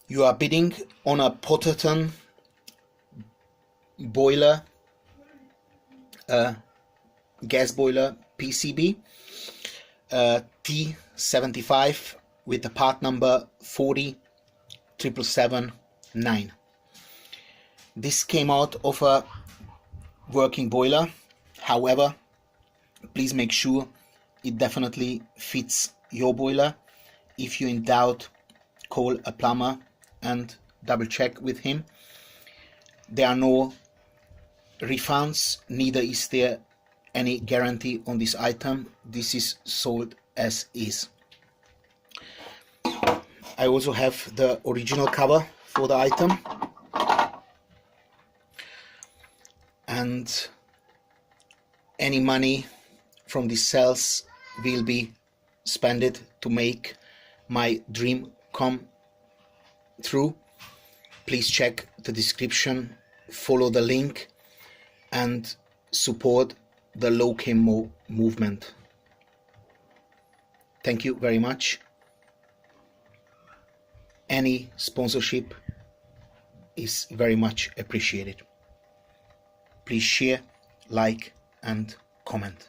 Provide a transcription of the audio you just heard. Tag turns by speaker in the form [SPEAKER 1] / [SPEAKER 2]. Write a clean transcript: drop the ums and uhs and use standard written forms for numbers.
[SPEAKER 1] You are bidding on a Potterton boiler, gas boiler PCB T75 with the part number 40779. This came out of a working boiler. However, please make sure it definitely fits your boiler. If you're in doubt, call a plumber and double check with him. There are no refunds, neither is there any guarantee on this item. This is sold as is. I also have the original cover for the item, and any money from these sales will be spent to make my dream come true. Please check the description, follow the link, and support the low chemo movement. Thank you very much. Any sponsorship is very much appreciated. Please share, like, and comment.